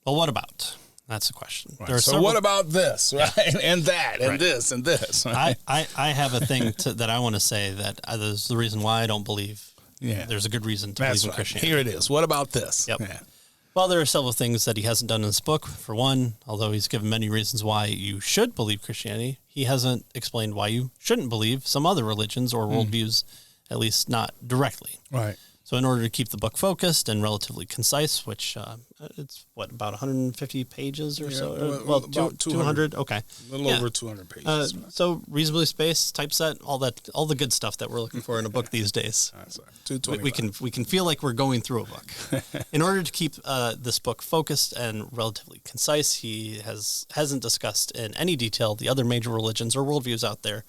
Well, what about? That's the question. Right. So what about this, right? And that, and this, and this. Right? I have a thing that I want to say that is the reason why I don't believe. Yeah. There's a good reason to believe in Christianity. Here it is. What about this? Yep. Yeah. Well, there are several things that he hasn't done in this book. For one, although he's given many reasons why you should believe Christianity, he hasn't explained why you shouldn't believe some other religions or worldviews, at least not directly. Right. So in order to keep the book focused and relatively concise, which it's, about 150 pages or so? Well, about 200. Okay. A little over 200 pages. So reasonably spaced, typeset, all the good stuff that we're looking for in a book these days. That's right. 225. We can feel like we're going through a book. In order to keep this book focused and relatively concise, he hasn't discussed in any detail the other major religions or worldviews out there.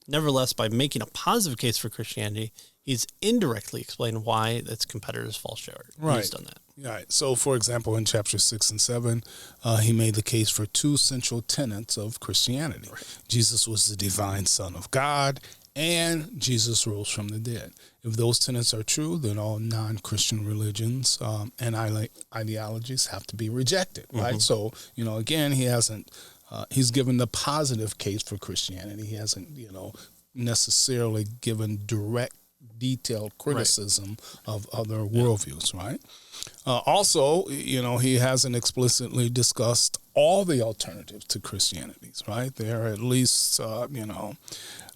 Nevertheless, by making a positive case for Christianity, he's indirectly explained why its competitors fall short. Right. He's done that. Right. So, for example, in chapters 6 and 7, he made the case for two central tenets of Christianity. Right. Jesus was the divine Son of God, and Jesus rose from the dead. If those tenets are true, then all non-Christian religions and ideologies have to be rejected. Right. So, again, he hasn't. He's given the positive case for Christianity. He hasn't, necessarily given direct, detailed criticism of other worldviews, right? Also, he hasn't explicitly discussed all the alternatives to Christianities, right? There are at least,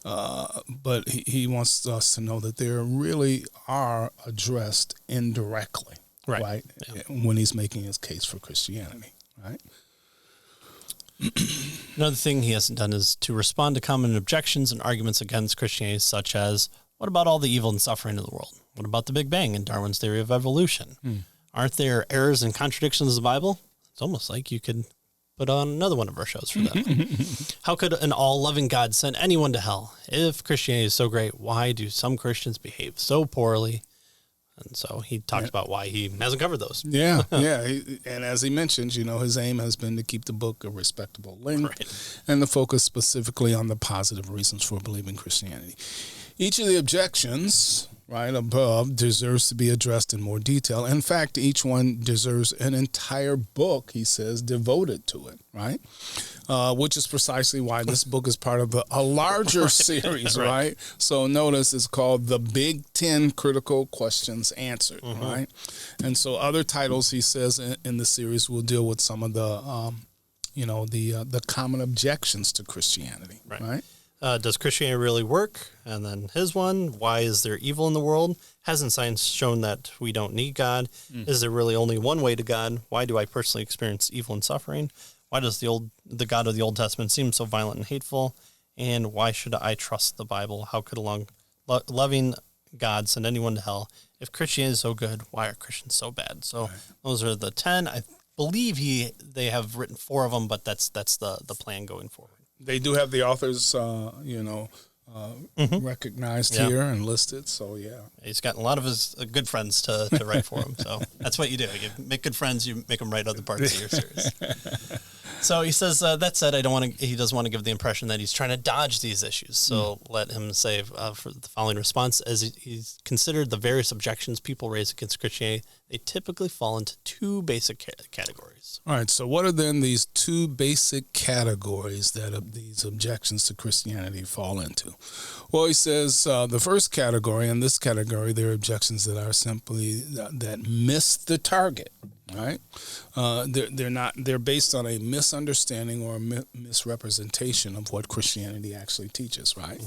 but he wants us to know that there really are addressed indirectly, right? Yeah. When he's making his case for Christianity, right? Another thing he hasn't done is to respond to common objections and arguments against Christianity, such as, what about all the evil and suffering in the world? What about the Big Bang and Darwin's theory of evolution? Aren't there errors and contradictions in the Bible? It's almost like you could put on another one of our shows for that. How could an all-loving God send anyone to hell? If Christianity is so great, why do some Christians behave so poorly? And so he talks about why he hasn't covered those. Yeah. And as he mentions, his aim has been to keep the book a respectable length and to focus specifically on the positive reasons for believing Christianity. Each of the objections, right, above deserves to be addressed in more detail. In fact, each one deserves an entire book, he says, devoted to it, right? Which is precisely why this book is part of a larger series, right? So notice it's called The Big 10 Critical Questions Answered, right? And so other titles, he says, in the series will deal with some of the, the common objections to Christianity, right? Does Christianity really work? And then his one, why is there evil in the world? Hasn't science shown that we don't need God? Is there really only one way to God? Why do I personally experience evil and suffering? Why does the God of the Old Testament seem so violent and hateful? And why should I trust the Bible? How could a loving God send anyone to hell? If Christianity is so good, why are Christians so bad? So those are the 10. I believe they have written 4 of them, but that's the plan going forward. They do have the authors, recognized here and listed. So, yeah. He's gotten a lot of his good friends to write for him. So that's what you do. You make good friends, you make them write other parts of your series. So he says, that said, he doesn't want to give the impression that he's trying to dodge these issues. So let him say for the following response, as he's considered the various objections people raise against Christianity, they typically fall into 2 basic categories. All right. So what are then these 2 basic categories that these objections to Christianity fall into? Well, he says the first category, in this category, there are objections that are simply that miss the target. Right, they're based on a misunderstanding or a misrepresentation of what Christianity actually teaches. Right.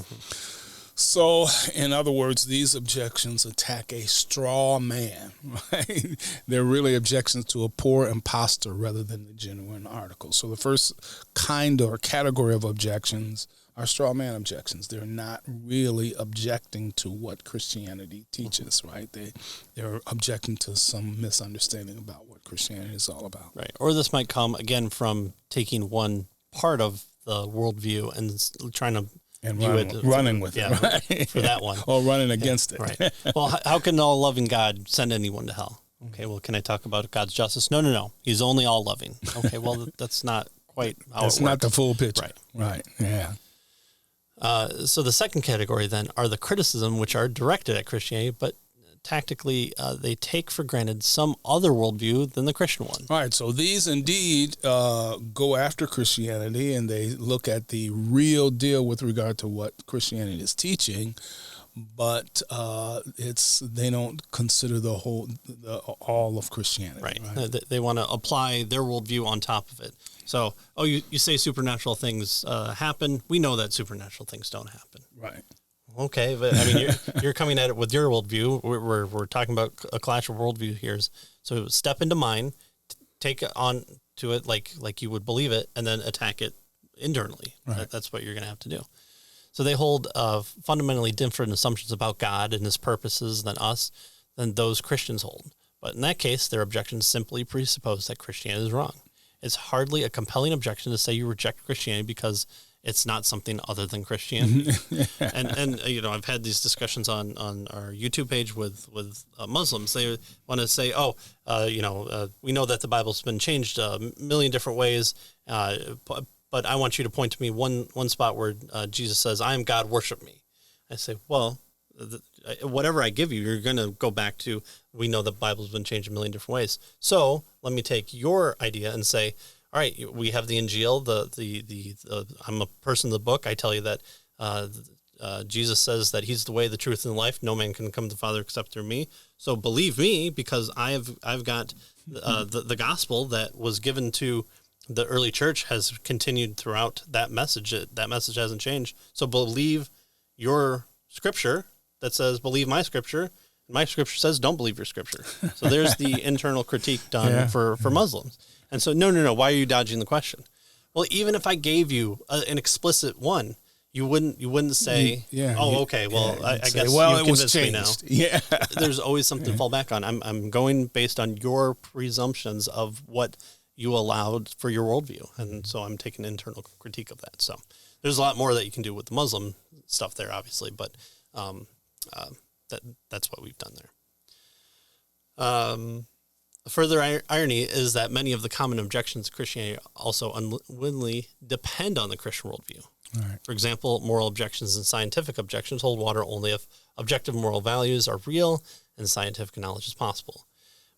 So, in other words, these objections attack a straw man. Right, they're really objections to a poor imposter rather than the genuine article. So, the first kind or category of objections are straw man objections. They're not really objecting to what Christianity teaches, right? They're objecting to some misunderstanding about what Christianity is all about. Right. Or this might come, again, from taking one part of the worldview and trying to running with it, right? For that one. Or running against it. Right. Well, how can an all-loving God send anyone to hell? Okay, well, can I talk about God's justice? No. He's only all-loving. Okay, well, that's not quite how That's it works. not the full picture. Right. Yeah. So the second category then are the criticism which are directed at Christianity, but tactically they take for granted some other worldview than the Christian one. All right, so these indeed go after Christianity, and they look at the real deal with regard to what Christianity is teaching, but they don't consider all of Christianity. Right. They want to apply their worldview on top of it. So, you say supernatural things happen. We know that supernatural things don't happen. Right. Okay, but I mean, you're coming at it with your worldview. We're talking about a clash of worldview here. So step into mine, take it on to it like you would believe it, and then attack it internally. Right. That's what you're going to have to do. So they hold fundamentally different assumptions about God and his purposes than those Christians hold. But in that case, their objections simply presuppose that Christianity is wrong. It's hardly a compelling objection to say you reject Christianity because it's not something other than Christianity. and I've had these discussions on our YouTube page with Muslims. They want to say, we know that the Bible's been changed a million different ways, but I want you to point to me one spot where Jesus says, "I am God, worship me." I say, well, whatever I give you, you're going to go back to, we know the Bible's been changed a million different ways. So let me take your idea and say, all right, we have the Injil, I'm a person of the book. I tell you that Jesus says that he's the way, the truth, and the life. No man can come to the Father except through me. So believe me, because I've got the gospel that was given to the early church has continued throughout that message. That message hasn't changed. So believe your scripture that says, believe my scripture. And my scripture says, don't believe your scripture. So there's the internal critique done for Muslims. And so, no, why are you dodging the question? Well, even if I gave you an explicit one, you wouldn't say, okay, well, I guess it was convinced me now. Yeah. There's always something to fall back on. I'm going based on your presumptions of what you allowed for your worldview. And so I'm taking internal critique of that. So there's a lot more that you can do with the Muslim stuff there, obviously, but that's what we've done there. A further irony is that many of the common objections to Christianity also unwittingly depend on the Christian worldview. Right. For example, moral objections and scientific objections hold water only if objective moral values are real and scientific knowledge is possible.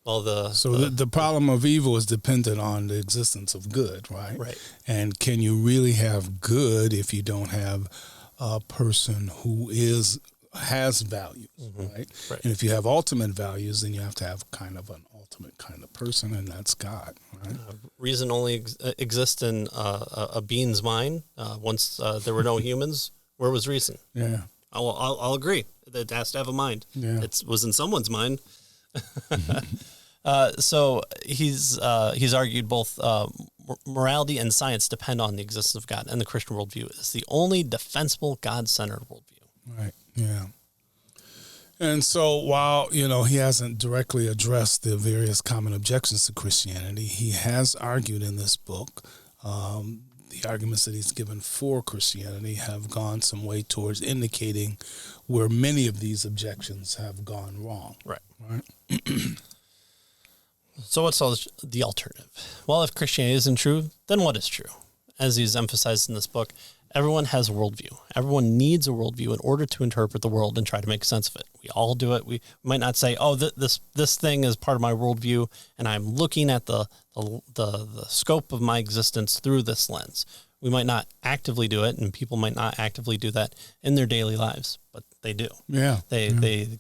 Well, the problem of evil is dependent on the existence of good, right? Right. And can you really have good if you don't have a person who has values, right? And if you have ultimate values, then you have to have kind of an ultimate kind of person, and that's God, right? Reason only exists in a being's mind. Once there were no humans, where was reason? Yeah. I'll agree. It has to have a mind. Yeah. It was in someone's mind. So he's argued both morality and science depend on the existence of God, and the Christian worldview is the only defensible God-centered worldview. Right. Yeah. And so while, he hasn't directly addressed the various common objections to Christianity, he has argued in this book, the arguments that he's given for Christianity have gone some way towards indicating where many of these objections have gone wrong. Right. Right. So what's the alternative? Well, if Christianity isn't true, then what is true? As he's emphasized in this book, everyone has a worldview. Everyone needs a worldview in order to interpret the world and try to make sense of it. We all do it. We might not say, this thing is part of my worldview, and I'm looking at the scope of my existence through this lens. We might not actively do it, and people might not actively do that in their daily lives, but they do. Yeah. They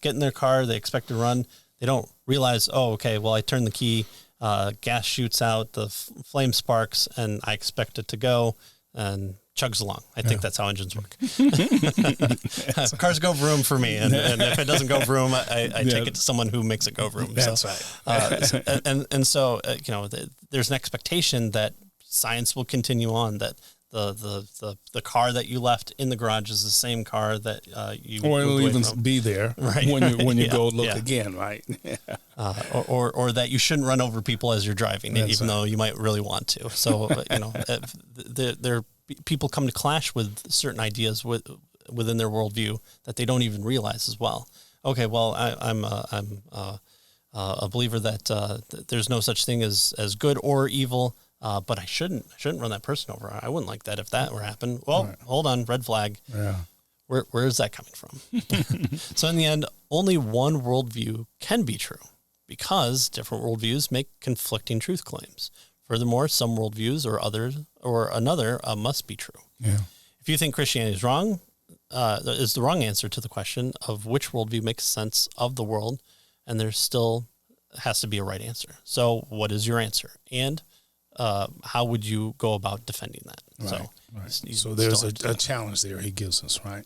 get in their car, they expect to run. They don't realize, I turn the key, gas shoots out, the flame sparks, and I expect it to go and chugs along. I think that's how engines work. Cars go vroom for me, and if it doesn't go vroom, I take it to someone who makes it go vroom. That's right. So there's an expectation that science will continue on, that the car that you left in the garage is the same car that you or it'll even from. Be there right. when you go look again, right? Or that you shouldn't run over people as you're driving, even though you might really want to. So there people come to clash with certain ideas within their worldview that they don't even realize as well. Okay, well I'm a believer that there's no such thing as good or evil. But I shouldn't run that person over. I wouldn't like that if that were happen. Well, Hold on, red flag. Yeah. Where is that coming from? So in the end, only one worldview can be true because different worldviews make conflicting truth claims. Furthermore, some worldviews or another must be true. Yeah. If you think Christianity is wrong, is the wrong answer to the question of which worldview makes sense of the world, and there still has to be a right answer. So what is your answer? And how would you go about defending that? Right, So, right. So there's a challenge there he gives us, right?